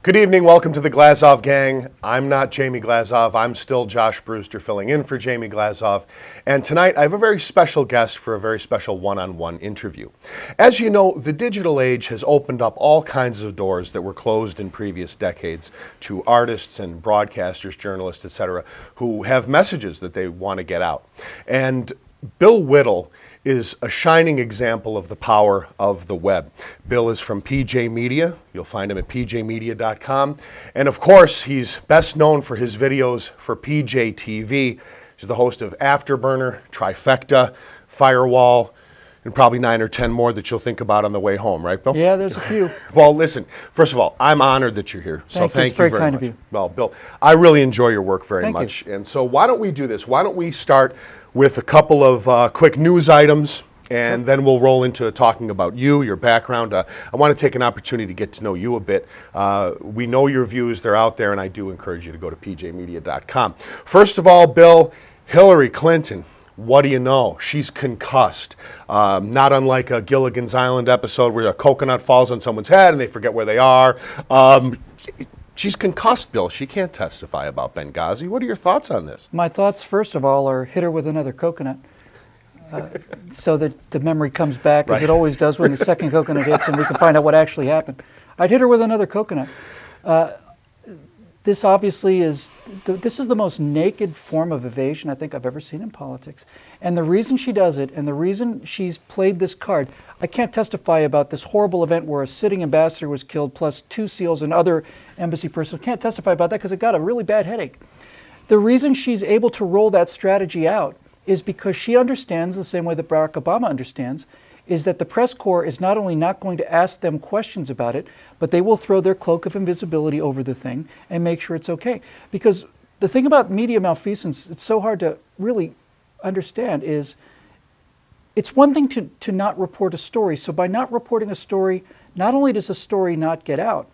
Good evening, welcome to the Glazov gang. I'm not Jamie Glazov, I'm still Josh Brewster filling in for Jamie Glazov. And tonight I have a very special guest for a very special one-on-one interview. As you know, the digital age has opened up all kinds of doors that were closed in previous decades to artists and broadcasters, journalists, etc., who have messages that they want to get out. And Bill Whittle is a shining example of the power of the web. Bill is from PJ Media. You'll find him at pjmedia.com. And of course, he's best known for his videos for PJ TV. He's the host of Afterburner, Trifecta, Firewall, and probably 9 or 10 more that you'll think about on the way home, right, Bill? Yeah, there's a few. Well, listen, first of all, I'm honored that you're here. So thank you very kind much. Of you. Well, Bill, I really enjoy your work very Thank much. you. And so why don't we do this? Why don't we start with a couple of quick news items, and then we'll roll into talking about you, your background. I want to take an opportunity to get to know you a bit. We know your views, they're out there, and I do encourage you to go to pjmedia.com. First of all, Bill, Hillary Clinton, what do you know? She's concussed. Not unlike a Gilligan's Island episode where a coconut falls on someone's head and they forget where they are. She's concussed, Bill. She can't testify about Benghazi. What are your thoughts on this? My thoughts, first of all, are hit her with another coconut so that the memory comes back, as it always does when the second coconut hits and we can find out what actually happened. I'd hit her with another coconut. This obviously is, this is the most naked form of evasion I think I've ever seen in politics. And the reason she does it, and the reason she's played this card, I can't testify about this horrible event where a sitting ambassador was killed, plus 2 SEALs and other embassy personnel. Can't testify about that because it got a really bad headache. The reason she's able to roll that strategy out is because she understands, the same way that Barack Obama understands, is that the press corps is not only not going to ask them questions about it, but they will throw their cloak of invisibility over the thing and make sure it's okay. Because the thing about media malfeasance, it's so hard to really understand, is it's one thing to not report a story. So by not reporting a story, not only does a story not get out,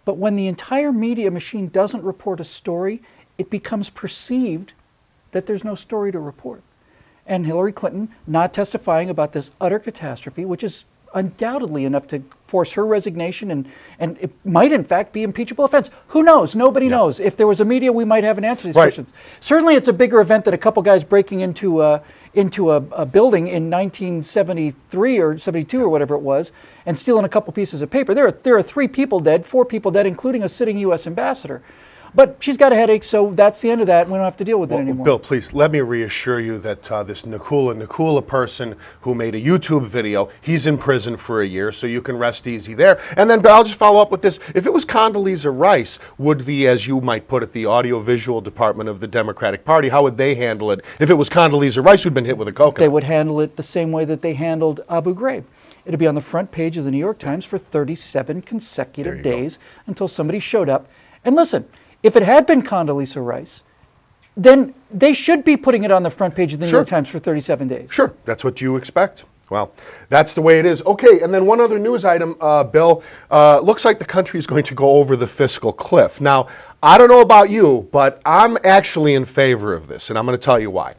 but when the entire media machine doesn't report a story, it becomes perceived that there's no story to report. And Hillary Clinton not testifying about this utter catastrophe, which is undoubtedly enough to force her resignation, and it might in fact be impeachable offense. Who knows? Nobody knows. If there was a media, we might have an answer to these questions. Certainly it's a bigger event than a couple guys breaking into a building in 1973 or 72 or whatever it was and stealing a couple pieces of paper. There are 3 people dead, 4 people dead, including a sitting U.S. ambassador. But she's got a headache, so that's the end of that, and we don't have to deal with it anymore. Bill, please, let me reassure you that this Nakula person who made a YouTube video, he's in prison for a year, so you can rest easy there. And then, I'll just follow up with this. If it was Condoleezza Rice, would as you might put it, the audiovisual department of the Democratic Party, how would they handle it if it was Condoleezza Rice who'd been hit with a coconut? They would handle it the same way that they handled Abu Ghraib. It'd be on the front page of the New York Times for 37 consecutive days until somebody showed up. And listen, if it had been Condoleezza Rice, then they should be putting it on the front page of the New York Times for 37 days. Sure, that's what you expect. Well, that's the way it is. Okay, and then one other news item, Bill. Looks like the country is going to go over the fiscal cliff. Now, I don't know about you, but I'm actually in favor of this, and I'm going to tell you why.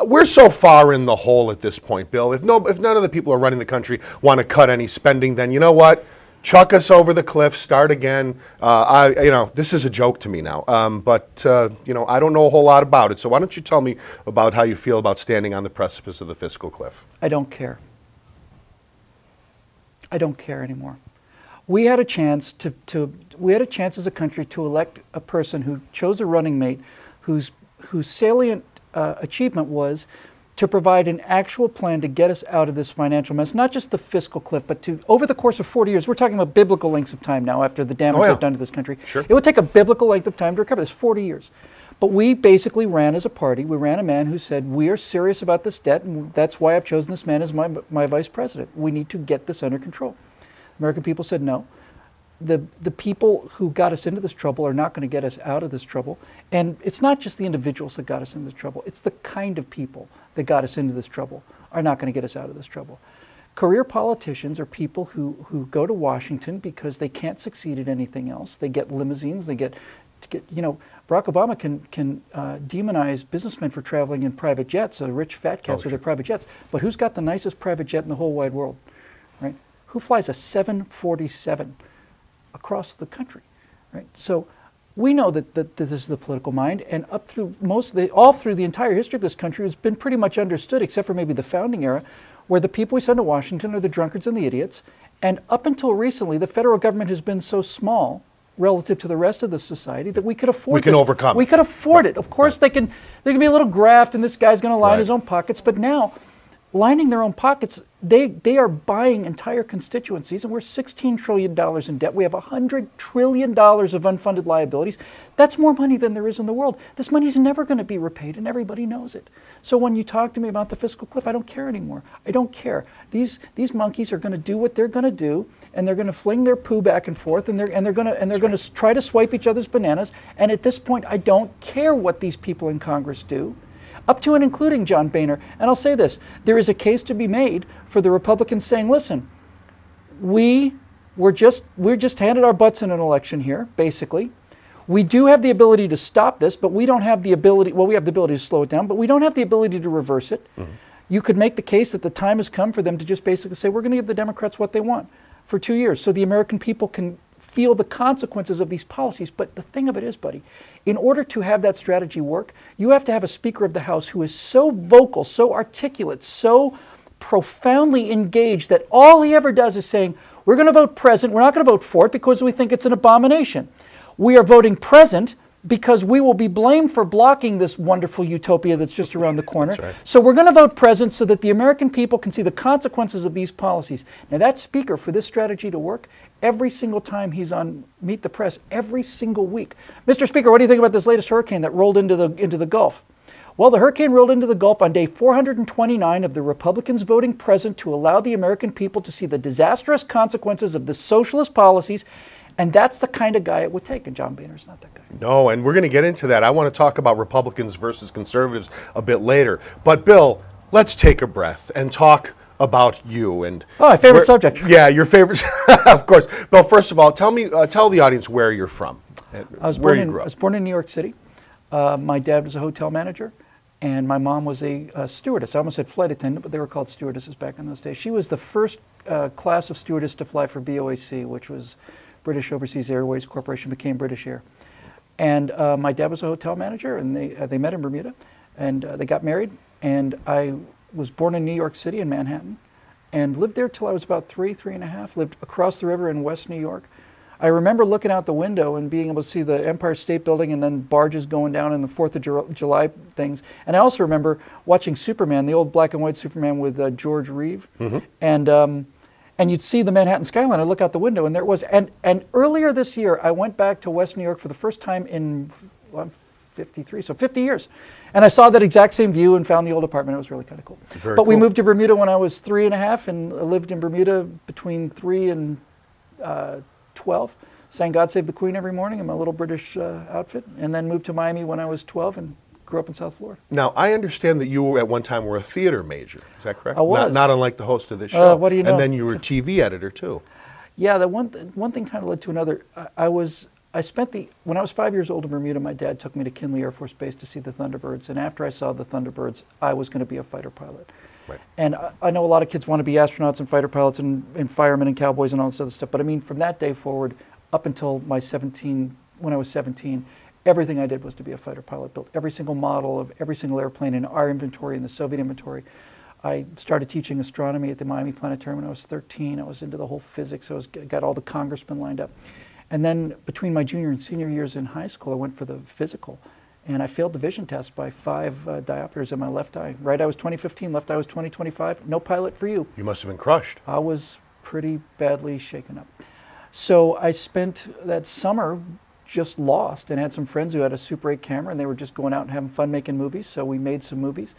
We're so far in the hole at this point, Bill. If none of the people who are running the country want to cut any spending, then you know what? Chuck us over the cliff, start again. This is a joke to me now, but I don't know a whole lot about it. So why don't you tell me about how you feel about standing on the precipice of the fiscal cliff? I don't care. I don't care anymore. We had a chance as a country to elect a person who chose a running mate whose salient achievement was to provide an actual plan to get us out of this financial mess, not just the fiscal cliff, but to, over the course of 40 years, we're talking about biblical lengths of time now after the damage they've done to this country. Sure. It would take a biblical length of time to recover this, 40 years. But we basically ran as a party. We ran a man who said, we are serious about this debt, and that's why I've chosen this man as my vice president. We need to get this under control. American people said no. The people who got us into this trouble are not going to get us out of this trouble. And it's not just the individuals that got us into this trouble. It's the kind of people that got us into this trouble are not going to get us out of this trouble. Career politicians are people who go to Washington because they can't succeed at anything else. They get limousines. They get Barack Obama can demonize businessmen for traveling in private jets, rich fat cats with their private jets. But who's got the nicest private jet in the whole wide world, right? Who flies a 747 across the country? right? So we know that this is the political mind, and up through all through the entire history of this country, it's been pretty much understood, except for maybe the founding era, where the people we send to Washington are the drunkards and the idiots. And up until recently, the federal government has been so small relative to the rest of the society that we could afford we can overcome. We could afford it. Of course, there can be a little graft, and this guy's going to line his own pockets. But now, lining their own pockets, they are buying entire constituencies, and we're $16 trillion in debt. We have $100 trillion of unfunded liabilities. That's more money than there is in the world. This money is never going to be repaid, and everybody knows it. So when you talk to me about the fiscal cliff, I don't care anymore. I don't care. These monkeys are going to do what they're going to do, and they're going to fling their poo back and forth, and they're going to try to swipe each other's bananas. And at this point, I don't care what these people in Congress do, up to and including John Boehner. And I'll say this, there is a case to be made for the Republicans saying, listen, we're just handed our butts in an election here, basically. We do have the ability to stop this, but we don't have the ability, well, we have the ability to slow it down, but we don't have the ability to reverse it. Mm-hmm. You could make the case that the time has come for them to just basically say, we're going to give the Democrats what they want for 2 years, so the American people can feel the consequences of these policies. But the thing of it is, buddy, in order to have that strategy work, you have to have a Speaker of the House who is so vocal, so articulate, so profoundly engaged that all he ever does is saying, we're going to vote present, we're not going to vote for it because we think it's an abomination. We are voting present because we will be blamed for blocking this wonderful utopia that's just around the corner. Right. So we're going to vote present so that the American people can see the consequences of these policies. Now that Speaker, for this strategy to work, every single time he's on Meet the Press, every single week. Mr. Speaker, what do you think about this latest hurricane that rolled into the Gulf? Well, the hurricane rolled into the Gulf on day 429 of the Republicans voting present to allow the American people to see the disastrous consequences of the socialist policies. And that's the kind of guy it would take, and John Boehner's not that guy. No, and we're going to get into that. I want to talk about Republicans versus conservatives a bit later. But Bill, let's take a breath and talk about you. And my favorite subject. Yeah, your favorite, of course. Bill, first of all, tell the audience where you're from. I was born in New York City. My dad was a hotel manager, and my mom was a stewardess. I almost said flight attendant, but they were called stewardesses back in those days. She was the first class of stewardess to fly for BOAC, which was British Overseas Airways Corporation, became British Air. And my dad was a hotel manager, and they met in Bermuda, and they got married. And I was born in New York City in Manhattan, and lived there till I was about three and a half. Lived across the river in West New York. I remember looking out the window and being able to see the Empire State Building and then barges going down in the 4th of July things. And I also remember watching Superman, the old black and white Superman with George Reeve. Mm-hmm. And you'd see the Manhattan skyline. I'd look out the window, and there it was. And earlier this year, I went back to West New York for the first time in, I'm 53, so 50 years. And I saw that exact same view and found the old apartment. It was really kind of cool. But we moved to Bermuda when I was 3 and a half, and lived in Bermuda between 3 and 12. Sang God Save the Queen every morning in my little British outfit. And then moved to Miami when I was 12 and grew up in South Florida. Now, I understand that you at one time were a theater major. Is that correct? I was. Not unlike the host of this show. What do you know? And then you were TV editor, too. Yeah, the one thing kind of led to another. When I was 5 years old in Bermuda, my dad took me to Kinley Air Force Base to see the Thunderbirds. And after I saw the Thunderbirds, I was going to be a fighter pilot. Right. And I know a lot of kids want to be astronauts and fighter pilots and firemen and cowboys and all this other stuff. But I mean, from that day forward, up until when I was 17, everything I did was to be a fighter pilot. Built every single model of every single airplane in our inventory and the Soviet inventory. I started teaching astronomy at the Miami Planetarium when I was 13. I was into the whole physics. I got all the congressmen lined up. And then between my junior and senior years in high school, I went for the physical. And I failed the vision test by 5 diopters in my left eye. Right eye was 20/15, left eye was 20/25. No pilot for you. You must have been crushed. I was pretty badly shaken up. So I spent that summer just lost, and had some friends who had a Super 8 camera, and they were just going out and having fun making movies. So we made some movies.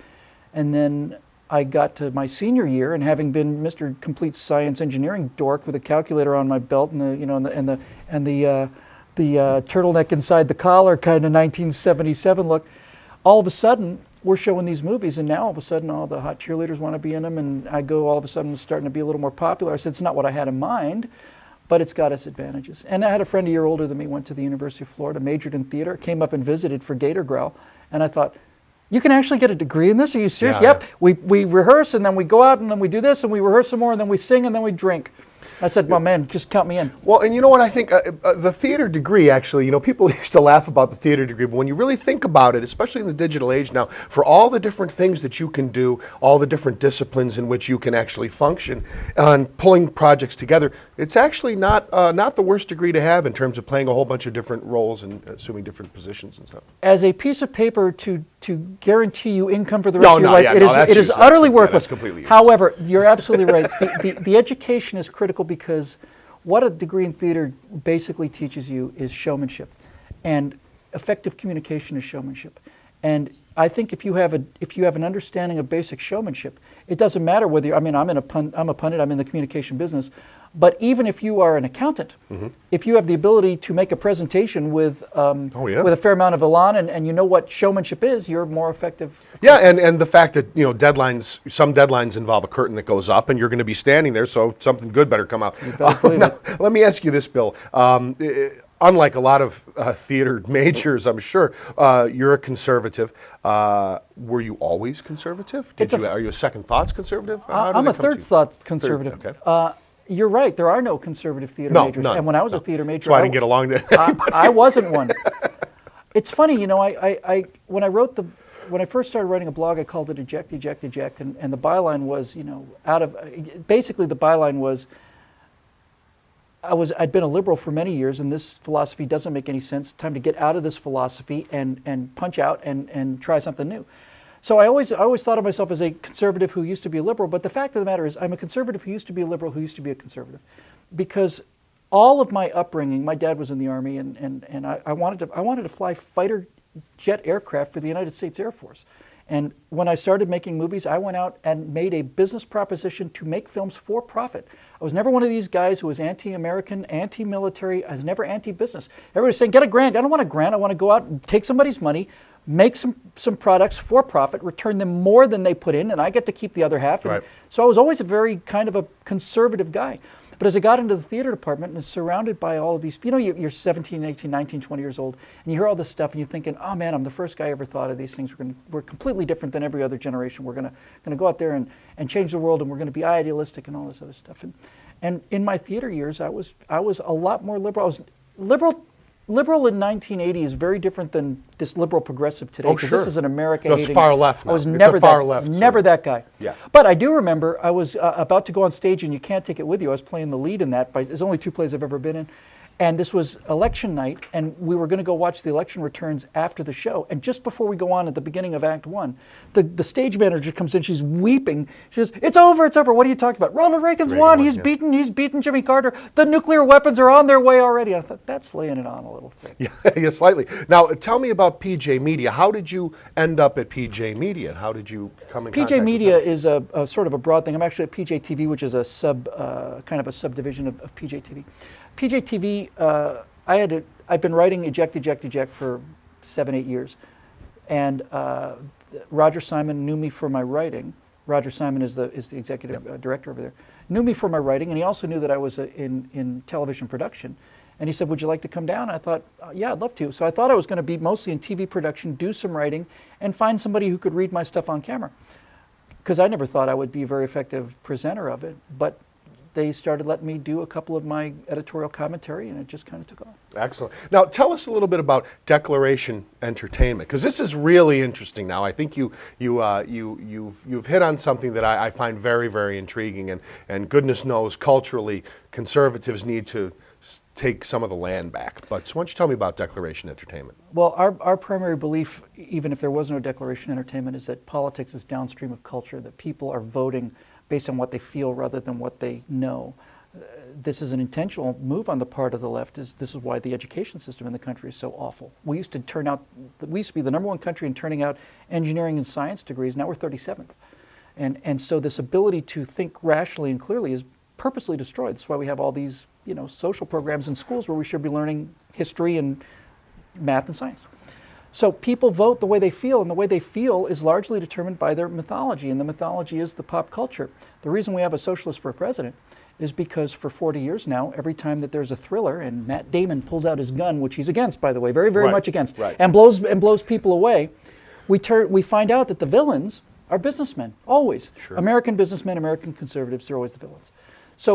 And then I got to my senior year, and having been Mr. Complete Science Engineering dork with a calculator on my belt and the turtleneck inside the collar kind of 1977 look, all of a sudden we're showing these movies, and now all of a sudden all the hot cheerleaders want to be in them, and I go all of a sudden starting to be a little more popular. I said, it's not what I had in mind, but it's got its advantages. And I had a friend a year older than me, went to the University of Florida, majored in theater, came up and visited for Gator Growl, and I thought, you can actually get a degree in this? Are you serious? Yeah, yep. We rehearse, and then we go out, and then we do this, and we rehearse some more, and then we sing, and then we drink. I said, well, man, just count me in. Well, and you know what I think? The theater degree, actually, people used to laugh about the theater degree, but when you really think about it, especially in the digital age now, for all the different things that you can do, all the different disciplines in which you can actually function on pulling projects together, it's actually not the worst degree to have in terms of playing a whole bunch of different roles and assuming different positions and stuff. As a piece of paper to guarantee you income for the rest of your life, it is that's utterly worthless. That's completely useless. However, you're absolutely right. The education is critical because what a degree in theater basically teaches you is showmanship, and effective communication is showmanship. And I think if you have an understanding of basic showmanship, it doesn't matter whether you're, I'm a pundit, I'm in the communication business, but even if you are an accountant, if you have the ability to make a presentation with with a fair amount of elan and you know what showmanship is, you're more effective. Yeah, and the fact that some deadlines involve a curtain that goes up, and you're going to be standing there, so something good better come out. Now, let me ask you this, Bill. Unlike a lot of theater majors, I'm sure, you're a conservative. Were you always conservative? Are you a second thoughts conservative? I'm a third thoughts conservative. Okay. You're right. There are no conservative theater majors. None, and when I was a theater major, so I didn't get along to I wasn't one. It's funny, when I first started writing a blog, I called it Eject, Eject, Eject, and the byline was, basically the byline was, I'd been a liberal for many years, and this philosophy doesn't make any sense. Time to get out of this philosophy and punch out and try something new. So I always thought of myself as a conservative who used to be a liberal, but the fact of the matter is I'm a conservative who used to be a liberal who used to be a conservative. Because all of my upbringing, my dad was in the Army, and I wanted to fly fighter jet aircraft for the United States Air Force. And when I started making movies, I went out and made a business proposition to make films for profit. I was never one of these guys who was anti-American, anti-military. I was never anti-business. Everybody was saying, get a grant. I don't want a grant. I want to go out and take somebody's money, make some products for profit, return them more than they put in, and I get to keep the other half. Right. So I was always a very kind of a conservative guy. But as I got into the theater department and surrounded by all of these, you're 17, 18, 19, 20 years old, and you hear all this stuff, and you're thinking, oh man, I'm the first guy ever thought of these things. We're completely different than every other generation. We're gonna go out there and change the world, and we're gonna be idealistic and all this other stuff. And in my theater years, I was a lot more liberal. I was liberal in 1980 is very different than this liberal progressive today. Oh, sure. This is an America hating. It's far left now. I was never that guy. Yeah. But I do remember I was about to go on stage, and You Can't Take It With You. I was playing the lead in that. There's only 2 plays I've ever been in. And this was election night, and we were going to go watch the election returns after the show. And just before we go on at the beginning of Act 1, the stage manager comes in, she's weeping. She says, it's over. What are you talking about? Ronald Reagan's won. He's beaten Jimmy Carter. The nuclear weapons are on their way already. I thought, that's laying it on a little thick. Yeah, slightly. Now, tell me about PJ Media. How did you end up at PJ Media? How did you come in contact PJ Media with them? is a sort of a broad thing. I'm actually at PJ TV, which is a kind of a subdivision of PJ TV. PJ TV, I've been writing Eject, Eject, Eject for 7-8 years, and Roger Simon knew me for my writing. Roger Simon is the executive director over there. Knew me for my writing, and he also knew that I was in television production. And he said, would you like to come down? And I thought, yeah, I'd love to. So I thought I was going to be mostly in TV production, do some writing, and find somebody who could read my stuff on camera. Because I never thought I would be a very effective presenter of it, but they started letting me do a couple of my editorial commentary, and it just kind of took off. Excellent. Now, tell us a little bit about Declaration Entertainment, because this is really interesting. Now, I think you've hit on something that I find very, very intriguing, and goodness knows, culturally, conservatives need to take some of the land back. But so why don't you tell me about Declaration Entertainment? Well, our primary belief, even if there was no Declaration Entertainment, is that politics is downstream of culture, that people are voting based on what they feel rather than what they know. This is an intentional move on the part of the left. This is why the education system in the country is so awful. We used to be the number 1 country in turning out engineering and science degrees. Now we're 37th. And so this ability to think rationally and clearly is purposely destroyed. That's why we have all these social programs in schools where we should be learning history and math and science. So people vote the way they feel, and the way they feel is largely determined by their mythology, and the mythology is the pop culture. The reason we have a socialist for a president is because for 40 years now, every time that there's a thriller and Matt Damon pulls out his gun, which he's against, by the way, very, very much against, and blows people away, we find out that the villains are businessmen, always. Sure. American businessmen, American conservatives, they're always the villains. So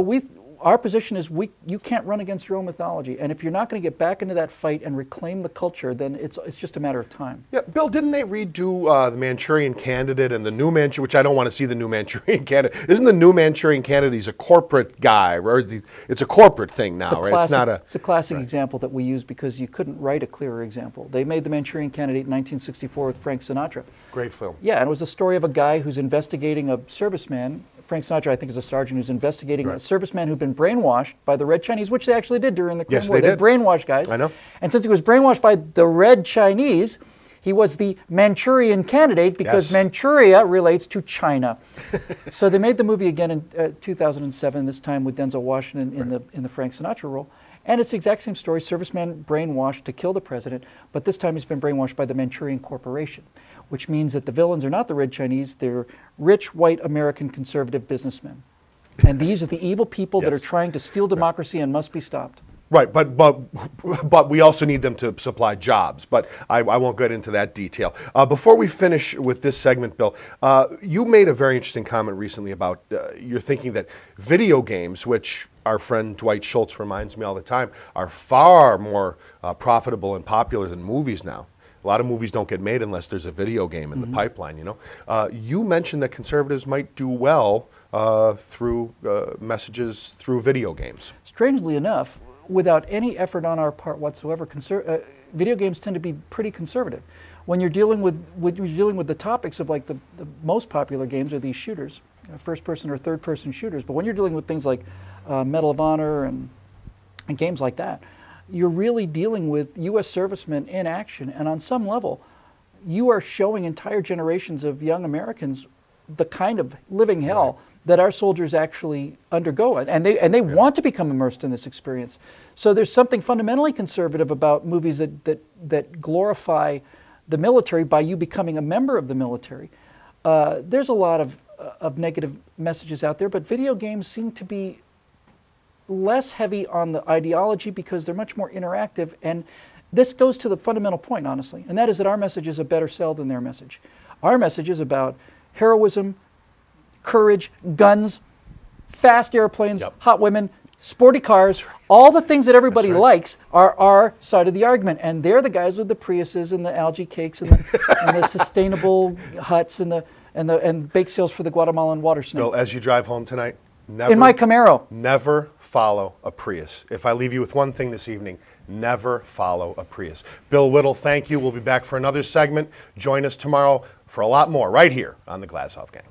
our position is you can't run against your own mythology, and if you're not going to get back into that fight and reclaim the culture, then it's just a matter of time. Yeah, Bill, didn't they redo the Manchurian Candidate and the new Manchurian, which I don't want to see the new Manchurian Candidate. Isn't the new Manchurian Candidate, he's a corporate guy, or it's a corporate thing now, right? It's a classic example that we use because you couldn't write a clearer example. They made the Manchurian Candidate in 1964 with Frank Sinatra. Great film. Yeah, and it was the story of a guy who's investigating a serviceman. Frank Sinatra, I think, is a sergeant who's investigating a serviceman who'd been brainwashed by the Red Chinese, which they actually did during the Korean War. They did. Brainwashed guys. I know. And since he was brainwashed by the Red Chinese, he was the Manchurian Candidate because Manchuria relates to China. So they made the movie again in 2007, this time with Denzel Washington in the Frank Sinatra role. And it's the exact same story, serviceman brainwashed to kill the president, but this time he's been brainwashed by the Manchurian Corporation, which means that the villains are not the Red Chinese, they're rich, white, American conservative businessmen. And these are the evil people that are trying to steal democracy and must be stopped. Right, but we also need them to supply jobs. But I won't get into that detail. Before we finish with this segment, Bill, you made a very interesting comment recently about you're thinking that video games, which our friend Dwight Schultz reminds me all the time, are far more profitable and popular than movies now. A lot of movies don't get made unless there's a video game in the pipeline, you know. You mentioned that conservatives might do well through messages through video games. Strangely enough, without any effort on our part whatsoever, video games tend to be pretty conservative. When you're dealing with the topics of like the most popular games are these shooters, first-person or third-person shooters. But when you're dealing with things like Medal of Honor and games like that, you're really dealing with U.S. servicemen in action, and on some level, you are showing entire generations of young Americans the kind of living hell that our soldiers actually undergo, and they want to become immersed in this experience. So there's something fundamentally conservative about movies that glorify the military by you becoming a member of the military. There's a lot of negative messages out there, but video games seem to be less heavy on the ideology because they're much more interactive. And this goes to the fundamental point, honestly, and that is that our message is a better sell than their message. Our message is about heroism, courage, guns, fast airplanes, hot women, sporty cars, all the things that everybody likes are our side of the argument. And they're the guys with the Priuses and the algae cakes and the sustainable huts and bake sales for the Guatemalan water snake. Bill, as you drive home tonight, never, in my Camaro, never follow a Prius. If I leave you with one thing this evening, never follow a Prius. Bill Whittle, thank you. We'll be back for another segment. Join us tomorrow for a lot more right here on the Glazov Gang.